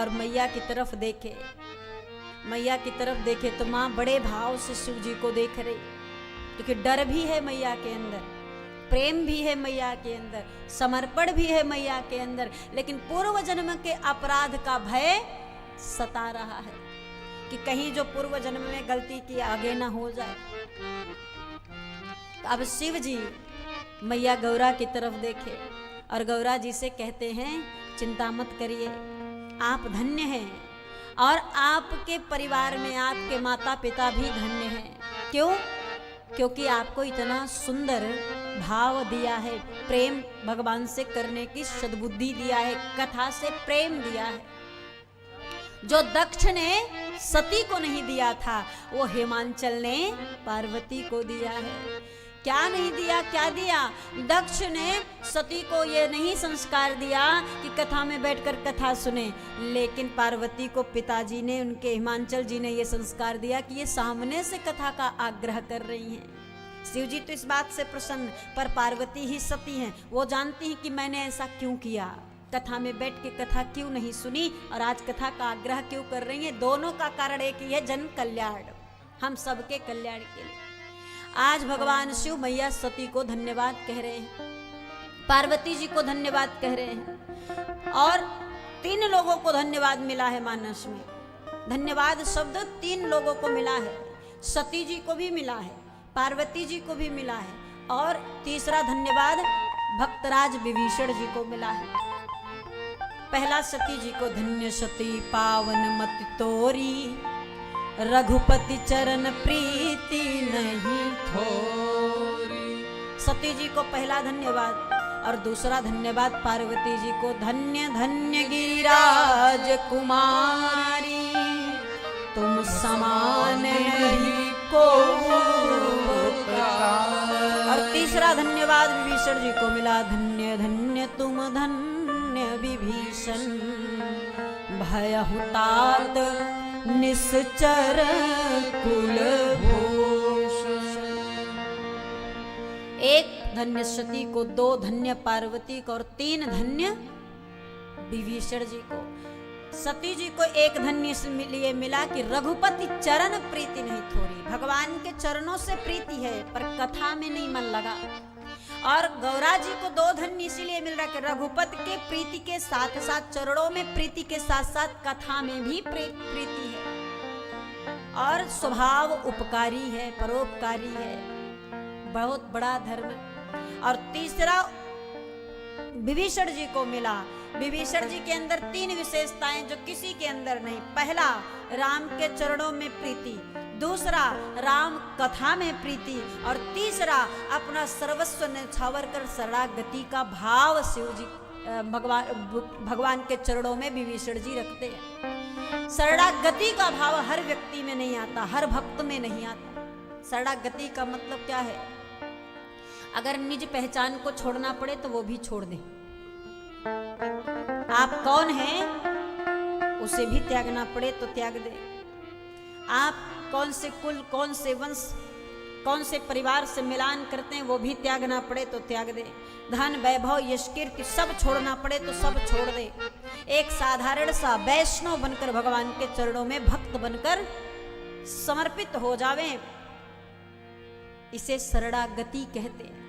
और मैया की तरफ देखे, मैया की तरफ देखे तो माँ बड़े भाव से शिव जी को देख रही, क्योंकि डर भी है मैया के अंदर, प्रेम भी है मैया के अंदर, समर्पण भी है मैया के अंदर, लेकिन पूर्व जन्म के अपराध का भय सता रहा है कि कहीं जो पूर्व जन्म में गलती की आगे ना हो जाए। तो अब शिव जी मैया गौरा की तरफ देखे और गौरा जी से कहते हैं चिंता मत करिए, आप धन्य हैं और आपके परिवार में आपके माता पिता भी धन्य हैं। क्यों? क्योंकि आपको इतना सुंदर भाव दिया है, प्रेम भगवान से करने की सद्बुद्धि दिया है, कथा से प्रेम दिया है। जो दक्ष ने सती को नहीं दिया था वो हिमांचल ने पार्वती को दिया है। क्या नहीं दिया? क्या दिया? दक्ष ने सती को ये नहीं संस्कार दिया कि कथा में बैठकर कथा सुने, लेकिन पार्वती को पिताजी ने, उनके हिमांचल जी ने ये संस्कार दिया कि ये सामने से कथा का आग्रह कर रही हैं। शिव जी तो इस बात से प्रसन्न, पर पार्वती ही सती हैं, वो जानती हैं कि मैंने ऐसा क्यों किया, कथा में बैठ के कथा क्यों नहीं सुनी और आज कथा का आग्रह क्यों कर रही हैं। दोनों का कारण एक ही है, जन कल्याण, हम सबके कल्याण के लिए। आज भगवान शिव मैया सती को धन्यवाद कह रहे हैं, पार्वती जी को धन्यवाद कह रहे हैं, और 3 लोगों को धन्यवाद मिला है मानस में। धन्यवाद शब्द 3 लोगों को मिला है, सती जी को भी मिला है, पार्वती जी को भी मिला है, और तीसरा धन्यवाद भक्तराज विभीषण जी को मिला है। पहला सती जी को, धन्य सती पावन मति तोरी, रघुपति चरण प्रीति नहीं थोरी। सती जी को पहला धन्यवाद, और दूसरा धन्यवाद पार्वती जी को, धन्य धन्य गिरिराज कुमारी, तुम समान नहीं को। और तीसरा धन्यवाद विभीषण जी को मिला, धन्य धन्य तुम धन्य विभीषण, भयहुतात निश्चर कुलभूषण। एक धन्य सती को, 2 धन्य पार्वती को, और 3 धन्य विभीषण जी को। सती जी को एक धन्य इसलिए मिला कि रघुपति चरण प्रीति नहीं थोरी, भगवान के चरणों से प्रीति है पर कथा में नहीं मन लगा। और गौरा जी को 2 धन्य इसीलिए मिल रहा कि रघुपति के प्रीति के साथ साथ, चरणों में प्रीति के साथ साथ कथा में भी प्रीति है, और स्वभाव उपकारी है, परोपकारी है, बहुत बड़ा धर्म। और तीसरा विभीषण जी को मिला, विभीषण जी के अंदर 3 विशेषताएं जो किसी के अंदर नहीं। पहला, राम के चरणों में प्रीति, दूसरा राम कथा में प्रीति, और तीसरा अपना सर्वस्व न्यौछावर कर शरणागति का भाव शिव जी भगवान के चरणों में विभीषण जी रखते हैं। शरणागति का भाव हर व्यक्ति में नहीं आता, हर भक्त में नहीं आता। शरणागति का मतलब क्या है? अगर निज पहचान को छोड़ना पड़े तो वो भी छोड़ दे। आप कौन हैं उसे भी त्यागना पड़े तो त्याग दे। आप कौन से कुल, कौन से वंश, कौन से परिवार से मिलान करते हैं वो भी त्यागना पड़े तो त्याग दे। धन वैभव यश कीर्ति सब छोड़ना पड़े तो सब छोड़ दे। एक साधारण सा वैष्णव बनकर भगवान के चरणों में भक्त बनकर समर्पित हो जावे, इसे शरणागति कहते हैं।